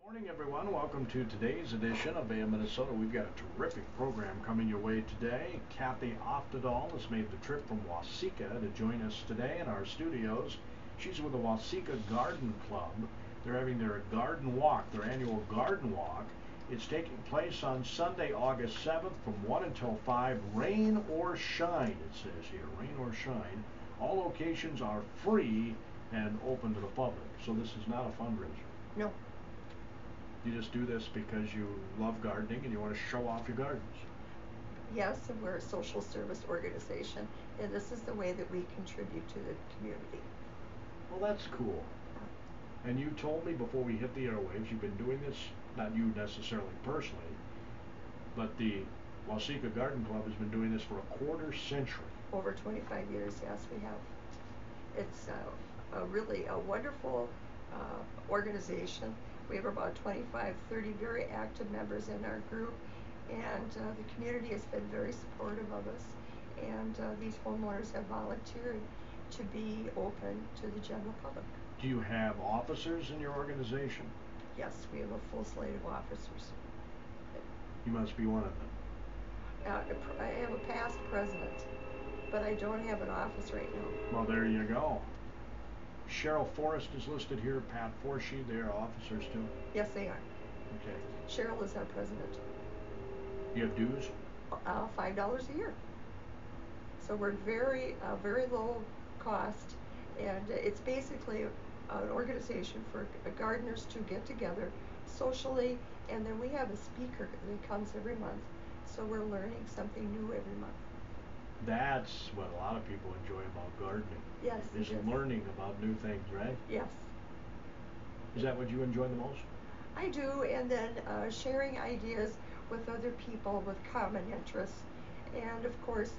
Morning, everyone. Welcome to today's edition of AM Minnesota. We've got a terrific program coming your way today. Kathy Oftedal has made the trip from Waseca to join us today in our studios. She's with the Waseca Garden Club. They're having their garden walk, their annual garden walk. It's taking place on Sunday, August 7th from 1 until 5, rain or shine, it says here, rain or shine. All locations are free and open to the public, so this is not a fundraiser. No. You just do this because you love gardening and you want to show off your gardens. Yes, and we're a social service organization, and this is the way that we contribute to the community. Well, that's cool. And you told me before we hit the airwaves, you've been doing this, not you necessarily personally, but the Waseca Garden Club has been doing this for a quarter century. Over 25 years, yes, we have. It's really a wonderful organization. We have about 25, 30 very active members in our group, and the community has been very supportive of us, and these homeowners have volunteered to be open to the general public. Do you have officers in your organization? Yes, we have a full slate of officers. You must be one of them. I have a past president, but I don't have an office right now. Well, there you go. Cheryl Forrest is listed here, Pat Forshee, they are officers too? Yes, they are. Okay. Cheryl is our president. You have dues? $5 a year. So we're very low cost, and it's basically an organization for gardeners to get together socially, and then we have a speaker that comes every month, so we're learning something new every month. That's what a lot of people enjoy about gardening. Yes, is learning about new things, right? Yes. Is that what you enjoy the most? I do, and then sharing ideas with other people with common interests. And of course,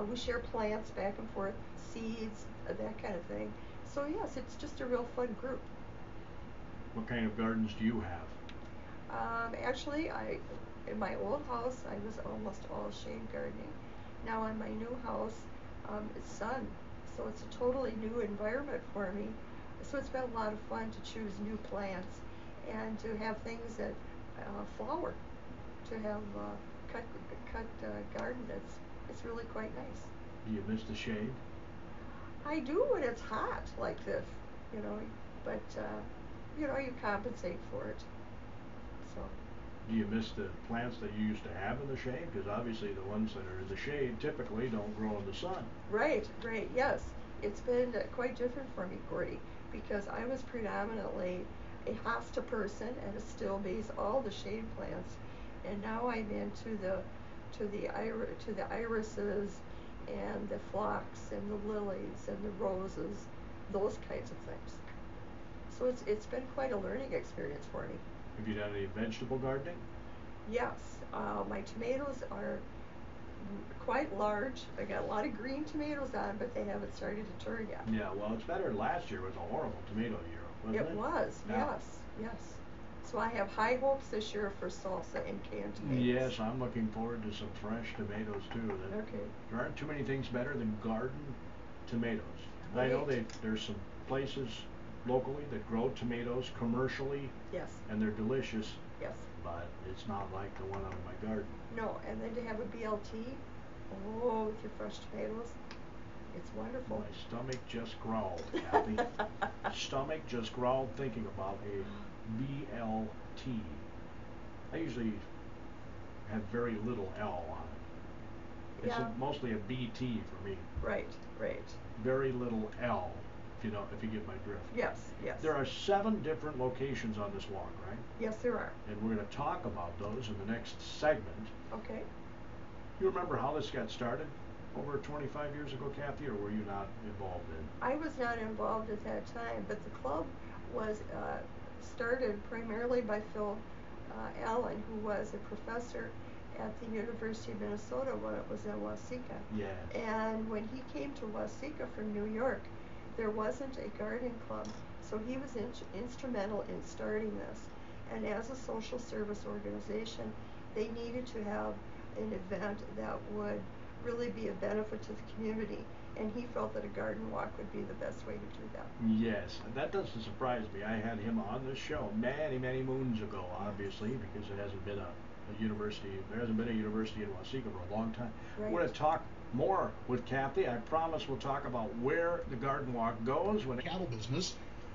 we share plants back and forth, seeds, that kind of thing. So yes, it's just a real fun group. What kind of gardens do you have? Actually, in my old house, I was almost all shade gardening. Now in my new house, it's sun, so it's a totally new environment for me. So it's been a lot of fun to choose new plants and to have things that flower, to have cut garden. It's really quite nice. Do you miss the shade? I do when it's hot like this, but you compensate for it. So. Do you miss the plants that you used to have in the shade? Because obviously the ones that are in the shade typically don't grow in the sun. Right, yes. It's been quite different for me, Gordy, because I was predominantly a hosta person and a still base, all the shade plants, and now I'm into the irises and the phlox and the lilies and the roses, those kinds of things. So it's been quite a learning experience for me. Have you done any vegetable gardening? Yes, my tomatoes are quite large. I got a lot of green tomatoes on, but they haven't started to turn yet. Yeah, well, it's better. Last year was a horrible tomato year, wasn't it? It was, yeah. yes. So I have high hopes this year for salsa and canned tomatoes. Yes, I'm looking forward to some fresh tomatoes too. Okay. There aren't too many things better than garden tomatoes. Right. I know there's some places locally that grow tomatoes commercially. Yes. And they're delicious. Yes. But it's not like the one out of my garden. No, and then to have a BLT, with your fresh tomatoes, it's wonderful. My stomach just growled, Kathy. Stomach just growled thinking about a BLT. I usually have very little L on it. It's mostly a BT for me. Right. Very little L. If you get my drift. Yes. There are 7 different locations on this walk, right? Yes, there are. And we're going to talk about those in the next segment. Okay. You remember how this got started over 25 years ago, Kathy, or were you not involved in? I was not involved at that time, but the club was started primarily by Phil Allen, who was a professor at the University of Minnesota when it was in Waseca. Yeah. And when he came to Waseca from New York, there wasn't a garden club, so he was instrumental in starting this. And as a social service organization, they needed to have an event that would really be a benefit to the community. and he felt that a garden walk would be the best way to do that. Yes, and that doesn't surprise me. I had him on the show many, many moons ago, obviously, because it hasn't been a university. There hasn't been a university in Waseca for a long time. Right. We're going to talk more with Kathy. I promise we'll talk about where the garden walk goes when cattle business.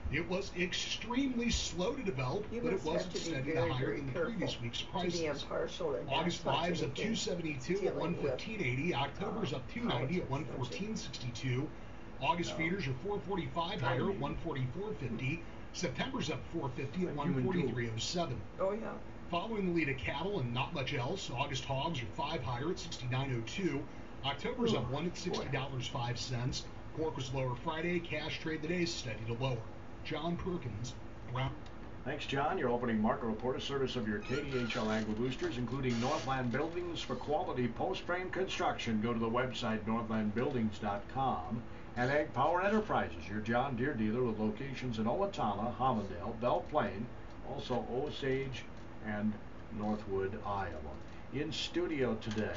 It was extremely slow to develop, but it wasn't steady to higher than the previous week's prices. August 5's up 272 at 115.80. October's up 290 at 114.62. August feeders are 445 higher at 144.50. September's up 450 at 143.07. Oh yeah. Following the lead of cattle and not much else, August hogs are 5 higher at 69.02. October's up 1 at $60.05. Pork was lower Friday. Cash trade today is steady to lower. John Perkins, Brown. Thanks, John. Your opening market report, a service of your KDHL Agri Boosters, including Northland Buildings for quality post-frame construction. Go to the website northlandbuildings.com. And Ag Power Enterprises, your John Deere dealer with locations in Owatonna, Homondale, Belle Plaine, also Osage and Northwood, Iowa. In studio today,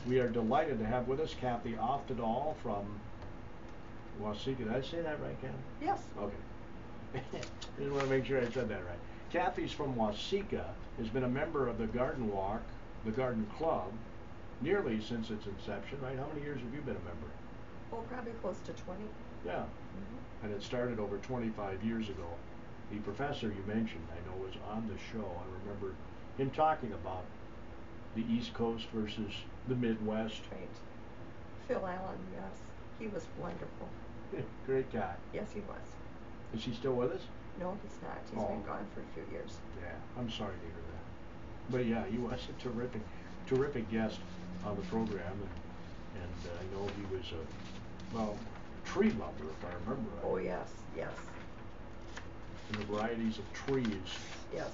we are delighted to have with us Kathy Oftedal from Waseca. Did I say that right, Kathy? Yes. Okay. Just want to make sure I said that right. Kathy's from Waseca, has been a member of the Garden Walk, the Garden Club, nearly since its inception, right? How many years have you been a member? Oh, probably close to 20. Yeah. And it started over 25 years ago. The professor you mentioned, I know, was on the show. I remember him talking about the East Coast versus the Midwest. Right. Phil Allen, yes. He was wonderful. Great guy. Yes, he was. Is he still with us? No, he's not. He's been gone for a few years. Yeah, I'm sorry to hear that. But yeah, he was a terrific guest on the program, and I know he was a tree lover, if I remember right. Oh yes, yes. And the varieties of trees. Yes,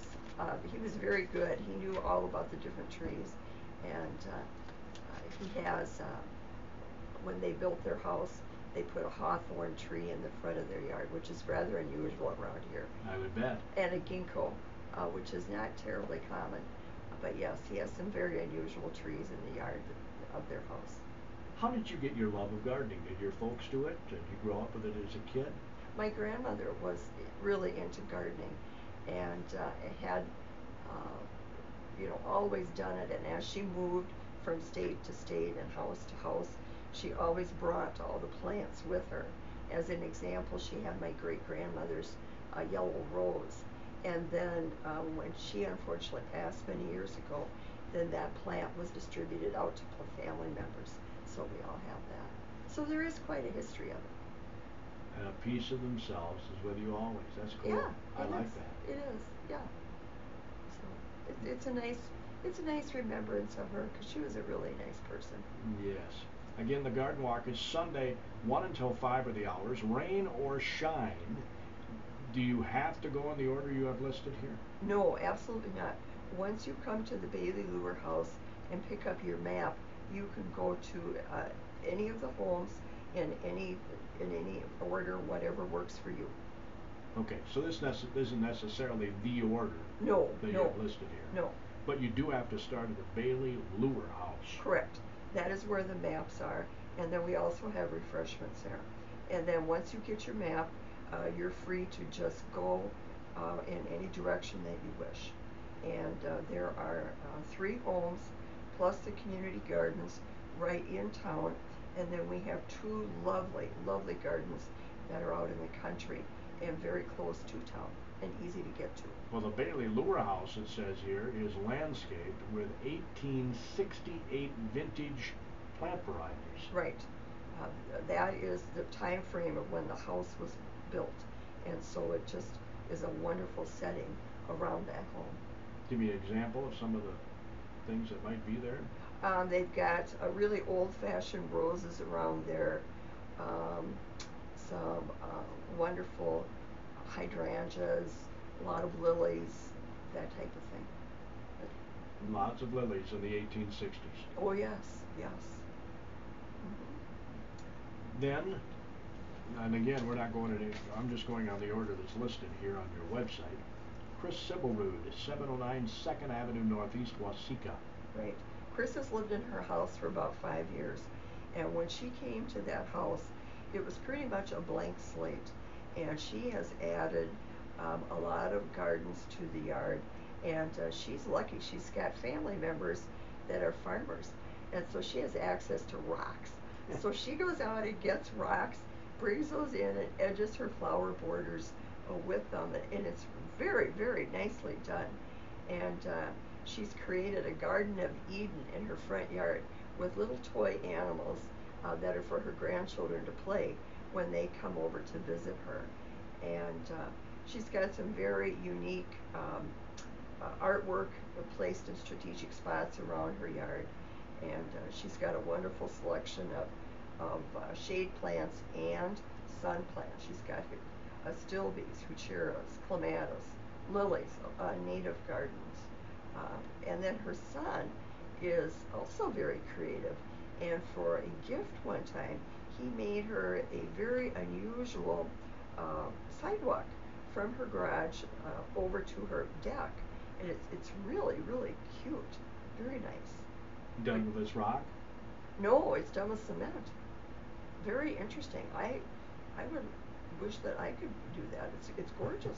he was very good. He knew all about the different trees, and he has. When they built their house, they put a hawthorn tree in the front of their yard, which is rather unusual around here. I would bet. And a ginkgo, which is not terribly common. But yes, he has some very unusual trees in the yard of their house. How did you get your love of gardening? Did your folks do it? Did you grow up with it as a kid? My grandmother was really into gardening, and had, always done it. And as she moved from state to state and house to house, she always brought all the plants with her. As an example, she had my great-grandmother's yellow rose. And then when she unfortunately passed many years ago, then that plant was distributed out to family members. So we all have that. So there is quite a history of it. And a piece of themselves is with you always. That's cool. Yeah, I like that. It is, yeah. So it's a nice remembrance of her, because she was a really nice person. Yes. Again, the garden walk is Sunday, 1 until 5 are the hours, rain or shine. Do you have to go in the order you have listed here? No, absolutely not. Once you come to the Bailey Lure House and pick up your map, you can go to any of the homes in any order, whatever works for you. Okay, so this isn't necessarily the order that you have listed here. No. But you do have to start at the Bailey Lure House. Correct. That is where the maps are, and then we also have refreshments there. And then once you get your map, you're free to just go in any direction that you wish. And there are 3 homes plus the community gardens right in town, and then we have 2 lovely gardens that are out in the country and very close to town and easy to get to. Well, the Bailey Lure House, it says here, is landscaped with 1868 vintage plant varieties. Right. That is the time frame of when the house was built, and so it just is a wonderful setting around that home. Give me an example of some of the things that might be there. They've got really old-fashioned roses around there, some wonderful hydrangeas, a lot of lilies, that type of thing. Lots of lilies in the 1860s. Oh yes, yes. Then, and again, we're not going to, I'm just going on the order that's listed here on your website. Chris Sibelrud, 709 2nd Avenue Northeast, Waseca. Right. Chris has lived in her house for about 5 years, And when she came to that house, it was pretty much a blank slate. And she has added a lot of gardens to the yard. And she's lucky. She's got family members that are farmers. And so she has access to rocks. So she goes out and gets rocks, brings those in, and edges her flower borders with them. And it's very, very nicely done. And she's created a Garden of Eden in her front yard with little toy animals that are for her grandchildren to play when they come over to visit her. And she's got some very unique artwork placed in strategic spots around her yard. And she's got a wonderful selection of shade plants and sun plants. She's got astilbes, hucheras, clematis, lilies, native gardens. And then her son is also very creative. And for a gift one time, he made her a very unusual sidewalk from her garage over to her deck. And it's really, really cute. Very nice. Done with this rock? No, it's done with cement. Very interesting. I would wish that I could do that. It's gorgeous.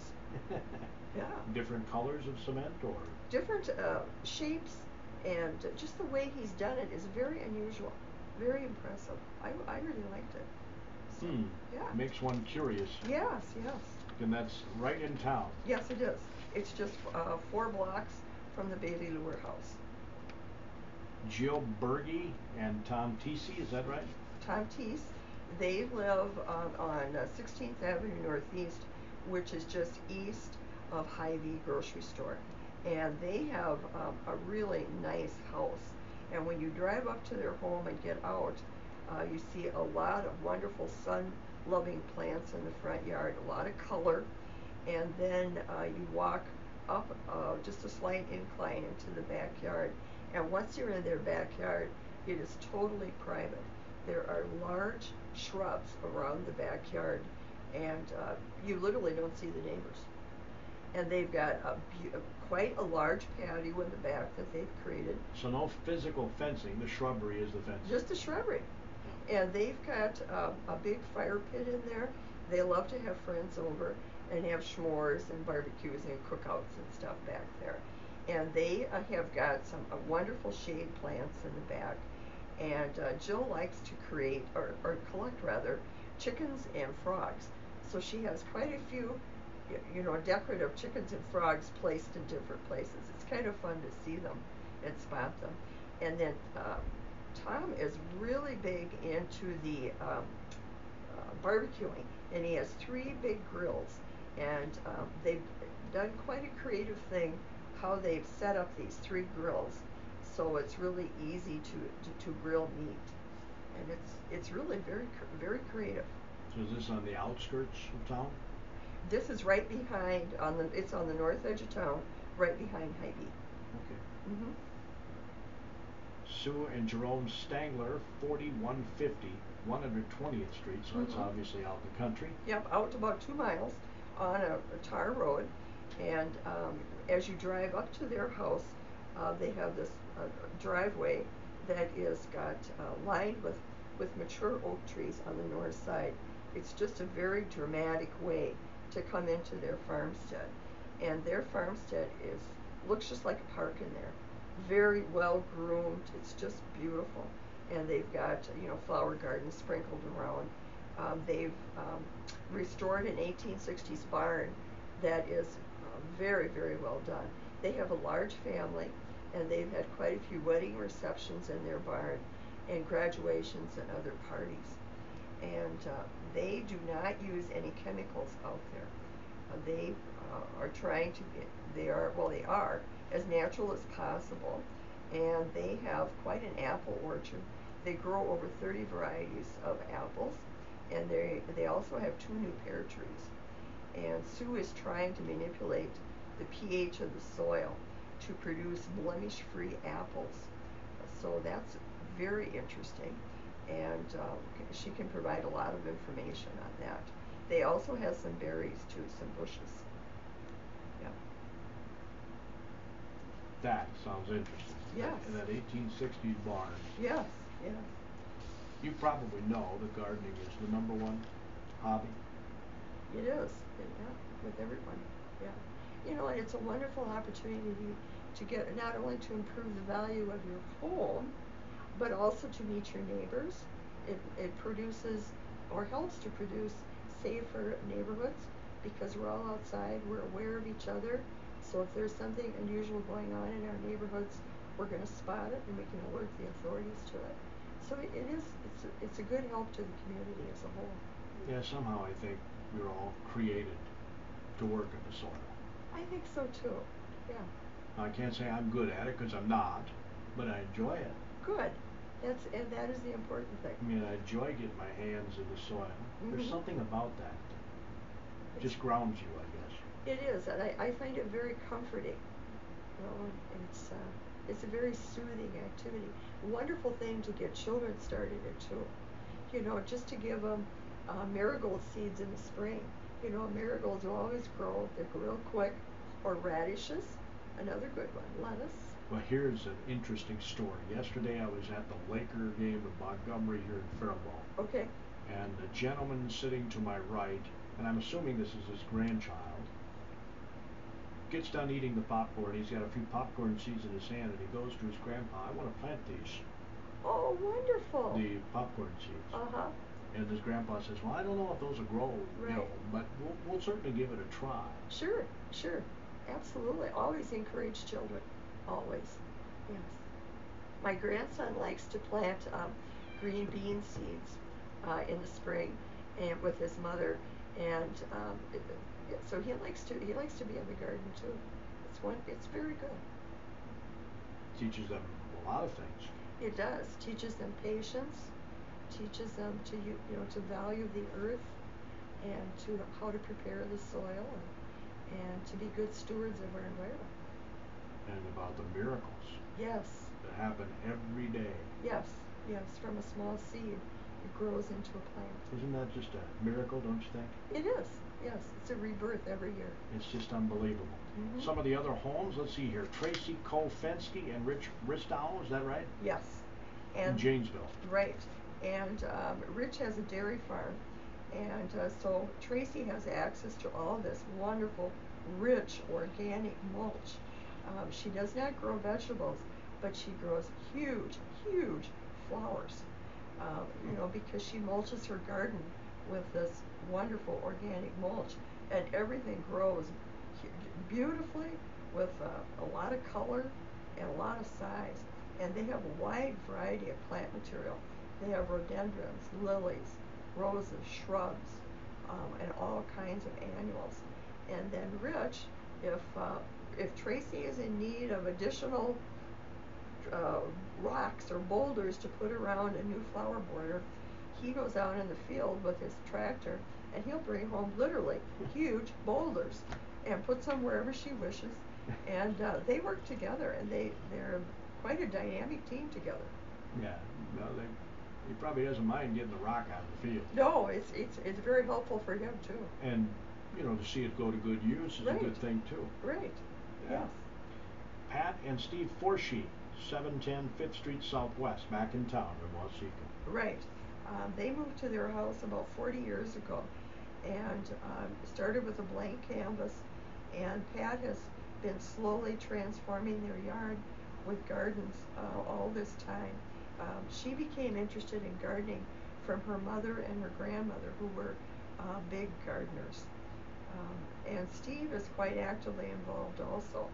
Yeah. Different colors of cement, or different shapes, and just the way he's done it is very unusual, very impressive. I really liked it. So, yeah. Makes one curious. Yes, yes. And that's right in town. Yes, it is. It's just 4 blocks from the Bailey Lure House. Jill Berge and Tom Teesey, is that right? Tom Teese. They live on 16th Avenue Northeast, which is just east of Hy-Vee grocery store. And they have a really nice house. And when you drive up to their home and get out, you see a lot of wonderful sun-loving plants in the front yard, a lot of color. And then you walk up just a slight incline into the backyard. And once you're in their backyard, it is totally private. There are large shrubs around the backyard, and you literally don't see the neighbors. And they've got quite a large patio in the back that they've created. So no physical fencing, the shrubbery is the fencing. Just the shrubbery. And they've got a big fire pit in there. They love to have friends over and have s'mores and barbecues and cookouts and stuff back there. And they have got some wonderful shade plants in the back. And Jill likes to create, or collect rather, chickens and frogs. So she has quite a few, decorative chickens and frogs placed in different places. It's kind of fun to see them and spot them. And then Tom is really big into the barbecuing, and he has 3 big grills. And they've done quite a creative thing how they've set up these 3 grills, so it's really easy to grill meat, and it's really very, very creative. So is this on the outskirts of town? This is right behind it's on the north edge of town, right behind Hy-Vee. Okay. Sue and Jerome Stangler, 4150 120th Street, so it's obviously out in the country. Yep, out about 2 miles on a tar road. And as you drive up to their house, they have this driveway that is got lined with mature oak trees on the north side. It's just a very dramatic way to come into their farmstead. And their farmstead looks just like a park in there. Very well groomed. It's just beautiful. And they've got flower gardens sprinkled around. They've restored an 1860s barn that is very, very well done. They have a large family, and they've had quite a few wedding receptions in their barn, and graduations and other parties. And they do not use any chemicals out there. They are trying to they are as natural as possible, and they have quite an apple orchard. They grow over 30 varieties of apples, and they also have 2 new pear trees. And Sue is trying to manipulate the pH of the soil to produce blemish-free apples. So that's very interesting, and she can provide a lot of information on that. They also have some berries too, some bushes. Yeah. That sounds interesting. Yes. In that 1860s barn. Yes, yes. You probably know that gardening is the #1 hobby. It is, yeah, with everyone, yeah. You know, and it's a wonderful opportunity to get, not only to improve the value of your home, but also to meet your neighbors. It produces, or helps to produce, safer neighborhoods, because we're all outside, we're aware of each other. So if there's something unusual going on in our neighborhoods, we're going to spot it and we can alert the authorities to it. So it's a good help to the community as a whole. Yeah, somehow I think we're all created to work in the soil. I think so too, yeah. I can't say I'm good at it, because I'm not, but I enjoy it. Good. And that is the important thing. I mean, I enjoy getting my hands in the soil. There's something about that just grounds you, I guess. It is, and I find it very comforting. You know, it's a very soothing activity. Wonderful thing to get children started in too. You know, just to give them marigold seeds in the spring. You know, marigolds will always grow. They grow real quick. Or radishes, another good one. Lettuce. Well, here's an interesting story. Yesterday I was at the Laker game with Montgomery here in Faribault. Okay. And the gentleman sitting to my right, and I'm assuming this is his grandchild, gets done eating the popcorn. He's got a few popcorn seeds in his hand, and he goes to his grandpa, "I want to plant these." Oh, wonderful. The popcorn seeds. Uh-huh. And his grandpa says, "Well, I don't know if those will grow, right. you know, but we'll certainly give it a try." Sure, sure. Absolutely. Always encourage children. Always. Yes. My grandson likes to plant green bean seeds in the spring, and with his mother, and so he likes to be in the garden too. It's very good. Teaches them a lot of things. It does. Teaches them patience. Teaches them to to value the earth, and to how to prepare the soil, and to be good stewards of our environment. And about the miracles. Yes. That happen every day. Yes, yes. From a small seed, it grows into a plant. Isn't that just a miracle, don't you think? It is. Yes, it's a rebirth every year. It's just unbelievable. Some of the other homes, let's see here, Tracy Kolfensky and Rich Ristow, is that right? Yes. And in Janesville. Right. And Rich has a dairy farm, and so Tracy has access to all this wonderful, rich, organic mulch. She does not grow vegetables, but she grows huge, huge flowers, you know, because she mulches her garden with this wonderful organic mulch, and everything grows beautifully with a lot of color and a lot of size. And they have a wide variety of plant material. They have rhododendrons, lilies, roses, shrubs, and all kinds of annuals. And then Rich, if Tracy is in need of additional rocks or boulders to put around a new flower border, he goes out in the field with his tractor, and he'll bring home literally huge boulders and put some wherever she wishes. And they work together, and they're quite a dynamic team together. Yeah, well, he probably doesn't mind getting the rock out of the field. No, it's very helpful for him too. And you know, to see it go to good use is a good thing too. Right. Yeah. Yes. Pat and Steve Forshee, 710 5th Street Southwest, back in town in Waseca. Right. They moved to their house about 40 years ago, and started with a blank canvas, and Pat has been slowly transforming their yard with gardens all this time. She became interested in gardening from her mother and her grandmother, who were big gardeners. And Steve is quite actively involved also.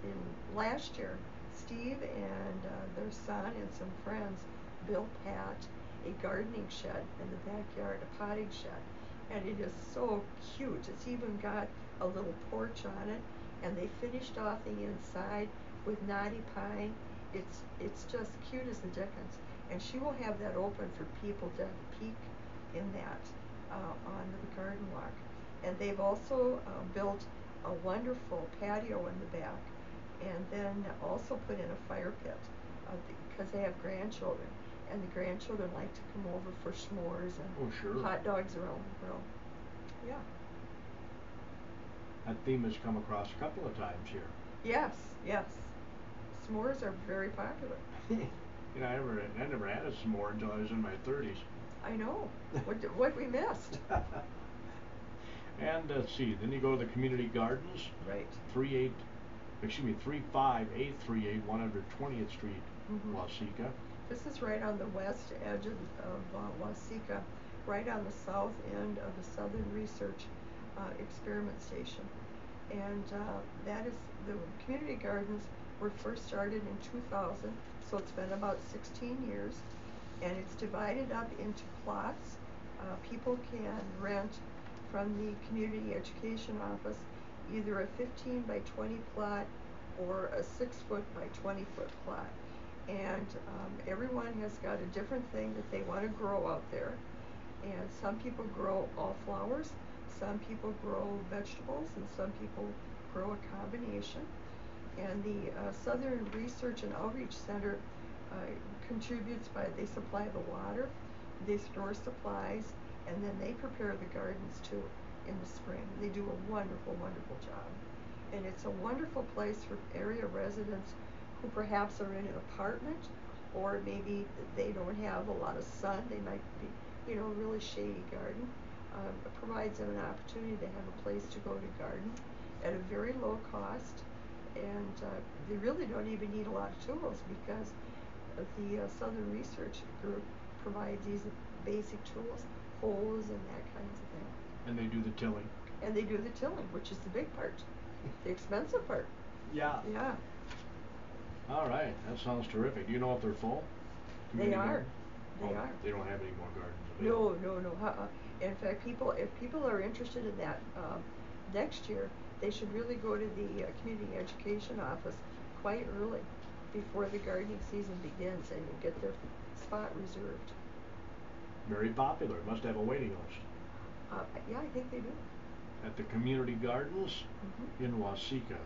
In last year, Steve and their son and some friends built Pat a gardening shed in the backyard, a potting shed, and it is so cute. It's even got a little porch on it, and they finished off the inside with knotty pine. It's just cute as the dickens, and she will have that open for people to peek in that on the garden walk. And they've also built a wonderful patio in the back, and then also put in a fire pit because they have grandchildren, and the grandchildren like to come over for s'mores and hot dogs around the grill. Yeah. That theme has come across a couple of times here. Yes, yes. S'mores are very popular. You know, I never had a s'more until I was in my 30s. I know. What we missed. And let's see, then you go to the community gardens. Right. 35838 120th Street, Waseca. This is right on the west edge of Waseca, right on the south end of the Southern Research Experiment Station. And that is, the community gardens were first started in 2000, so it's been about 16 years. And it's divided up into plots. People can rent from the community education office either a 15 by 20 plot or a 6-foot by 20-foot plot. And everyone has got a different thing that they want to grow out there. And some people grow all flowers, some people grow vegetables, and some people grow a combination. And the Southern Research and Outreach Center contributes by, they supply the water, they store supplies, and then they prepare the gardens too in the spring. They do a wonderful, wonderful job. And it's a wonderful place for area residents who perhaps are in an apartment, or maybe they don't have a lot of sun. They might be, you know, a really shady garden. It provides them an opportunity to have a place to go to garden at a very low cost. And they really don't even need a lot of tools, because the Southern Research Group provides these basic tools, hoes and that kinds of thing. And they do the tilling. And they do the tilling, which is the big part, the expensive part. Yeah. Yeah. All right, that sounds terrific. Do you know if they're full? They are. They are. They don't have any more gardens available. No. In fact, if people are interested in that next year, they should really go to the community education office quite early, before the gardening season begins, and you get their spot reserved. Very popular. Must have a waiting list. Yeah, I think they do. At the community gardens in Waseca,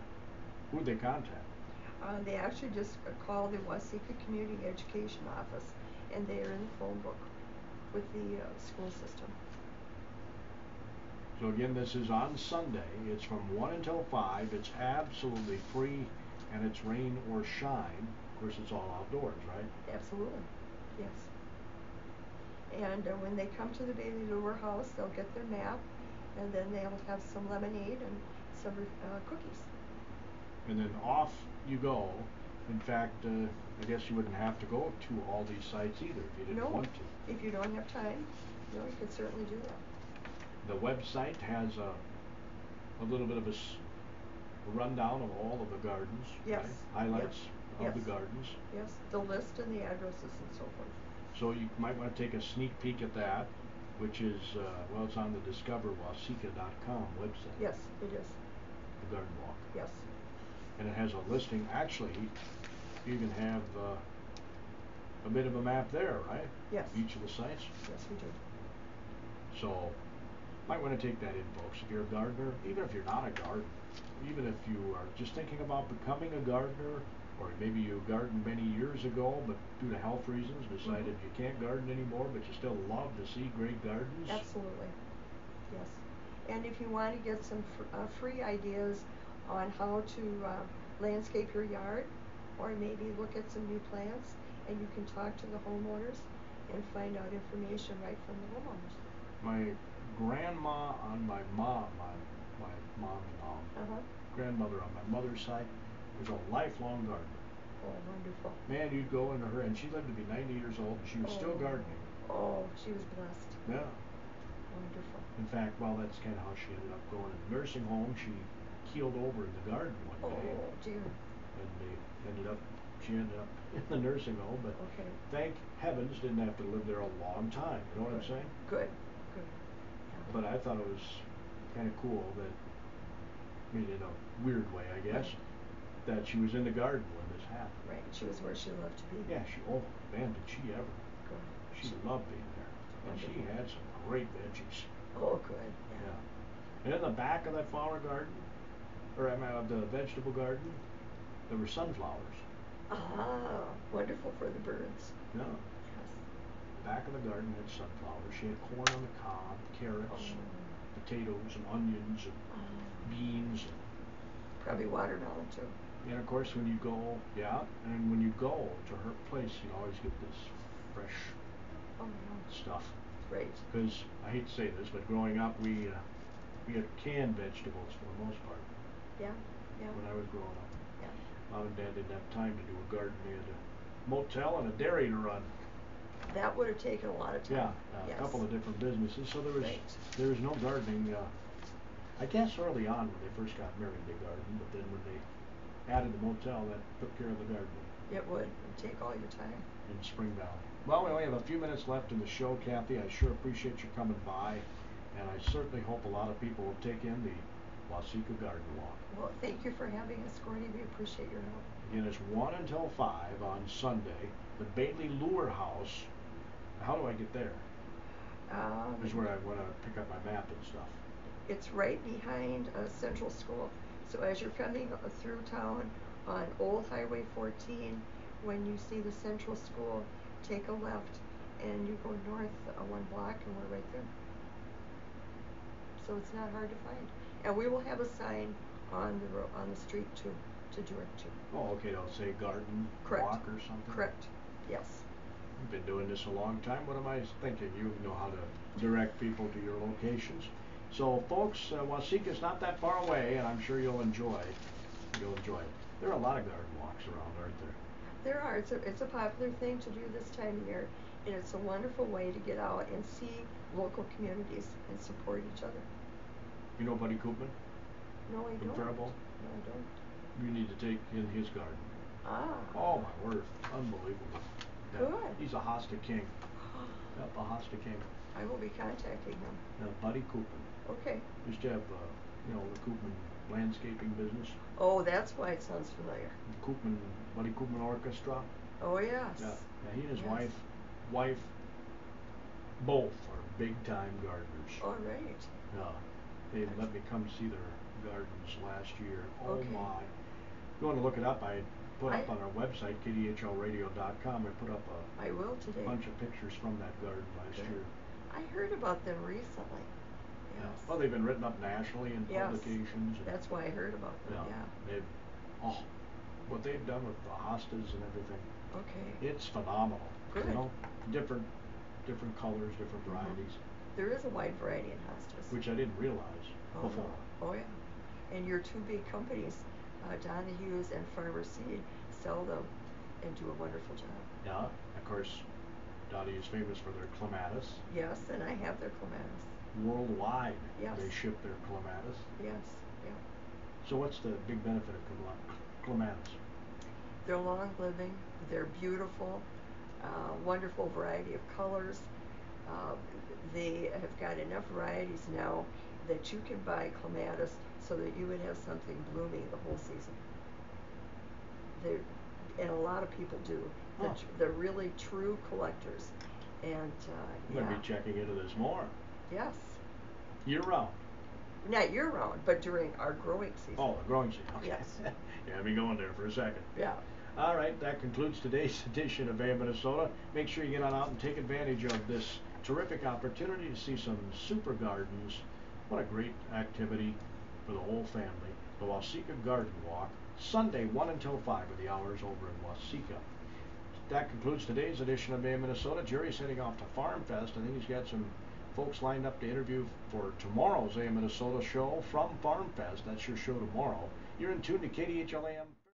who'd they contact? They actually just call the Waseca Community Education Office, and they are in the phone book with the school system. So again, this is on Sunday. It's from 1 until 5. It's absolutely free, and it's rain or shine. Of course, it's all outdoors, right? Absolutely, yes. And when they come to the Bailey Lure House, they'll get their map, and then they'll have some lemonade and some cookies. And then off you go. In fact, I guess you wouldn't have to go to all these sites either if you didn't want to. If you don't have time, you can certainly do that. The website has a little bit of a rundown of all of the gardens, yes. Right? Highlights of the gardens. Yes, the list and the addresses and so forth. So you might want to take a sneak peek at that, which is, well, it's on the discoverwaseca.com website. Yes, it is. The garden walk. Yes. And it has a listing. Actually, you even have a bit of a map there, right? Yes. Each of the sites. Yes, we do. So, might want to take that in, folks. If you're a gardener, even if you're not a gardener, even if you are just thinking about becoming a gardener, or maybe you gardened many years ago, but due to health reasons decided you can't garden anymore, but you still love to see great gardens. Absolutely. Yes. And if you want to get some free ideas on how to landscape your yard, or maybe look at some new plants, and you can talk to the homeowners and find out information right from the homeowners. My grandma on my mom's grandmother on my mother's side was a lifelong gardener. Oh, wonderful. Man, you'd go into her, and she lived to be 90 years old, and she was still gardening. Oh, she was blessed. Yeah. Wonderful. In fact, well, that's kind of how she ended up going in the nursing home. She keeled over in the garden one day. Oh, dear. And she ended up in the nursing home, but thank heavens didn't have to live there a long time. You know what I'm saying? Good. Yeah. But I thought it was kind of cool that, I mean, in a weird way, I guess, that she was in the garden when this happened. Right. She was where she loved to be. Yeah, man, did she ever. Good. She loved being there. And she had some great veggies. Oh, good. Yeah. And in the back of that flower garden, or the vegetable garden, there were sunflowers. Ah, wonderful for the birds. Yeah. Yes. The back of the garden had sunflowers. She had corn on the cob, carrots, potatoes, and onions, and beans. Probably watermelon too. And of course, when you go, and when you go to her place, you always get this fresh stuff. Right. Because I hate to say this, but growing up, we had canned vegetables for the most part. Yeah. When I was growing up. Yeah. Mom and Dad didn't have time to do a garden. They had a motel and a dairy to run. That would have taken a lot of time. Yeah, a couple of different businesses. So there was no gardening. I guess early on when they first got married, they gardened, but then when they added the motel, that took care of the gardening. It would take all your time. In Spring Valley. Well, we only have a few minutes left in the show, Kathy. I sure appreciate you coming by, and I certainly hope a lot of people will take in the Waseca Garden Walk. Well, thank you for having us, Gordy. We appreciate your help. Again, it's 1 until 5 on Sunday. The Bailey Lure House. How do I get there? This is where I want to pick up my map and stuff. It's right behind Central School. So as you're coming through town on Old Highway 14, when you see the Central School, take a left and you go north 1 block and we're right there. So it's not hard to find. And we will have a sign on the street too, to direct you. Oh, okay. It'll say Garden Walk or something? Correct. Yes. You've been doing this a long time. What am I thinking? You know how to direct people to your locations. So, folks, Waseca's not that far away, and I'm sure you'll enjoy it. There are a lot of garden walks around, aren't there? There are. It's a popular thing to do this time of year, and it's a wonderful way to get out and see local communities and support each other. You know Buddy Koopman? No, I from don't. Faribault? No, I don't. You need to take in his garden. Ah. Oh my word, unbelievable. Yeah. Good. He's a hosta king. Yep, a hosta king. I will be contacting him. Buddy Koopman. Okay. Used to have, the Koopman landscaping business. Oh, that's why it sounds familiar. Buddy Koopman Orchestra. Oh, yes. Yeah, he and his wife, both are big time gardeners. All right. Yeah, they let me come see their gardens last year. Oh Okay. my! If you want to look it up, I put up on our website, kdhlradio.com. I put up I will today. bunch of pictures from that garden last year. I heard about them recently. Yes. Yeah. Well, they've been written up nationally in publications. And that's why I heard about them. Yeah. What they've done with the hostas and everything. Okay. It's phenomenal. Good. Different colors, different varieties. There is a wide variety in hostas. Which I didn't realize before. Oh yeah. And your two big companies, Donahue's and Farmer Seed, sell them and do a wonderful job. Yeah. Of course, Dottie is famous for their clematis. Yes, and I have their clematis. Worldwide, yes. They ship their clematis. Yes, yeah. So what's the big benefit of clematis? They're long-living, they're beautiful, wonderful variety of colors. They have got enough varieties now that you can buy clematis so that you would have something blooming the whole season. And a lot of people do. They're really true collectors. And I'm going to be checking into this more. Yes. Year round. Not year round, but during our growing season. Oh, the growing season. Okay. Yes. Yeah, I'll be going there for a second. Yeah. All right, that concludes today's edition of AM Minnesota. Make sure you get on out and take advantage of this terrific opportunity to see some super gardens. What a great activity for the whole family. The Waseca Garden Walk, Sunday 1 until 5 are the hours over in Waseca. That concludes today's edition of AM Minnesota. Jerry's heading off to Farm Fest. I think he's got some folks lined up to interview for tomorrow's AM Minnesota show from Farm Fest. That's your show tomorrow. You're in tune to KDHLAM.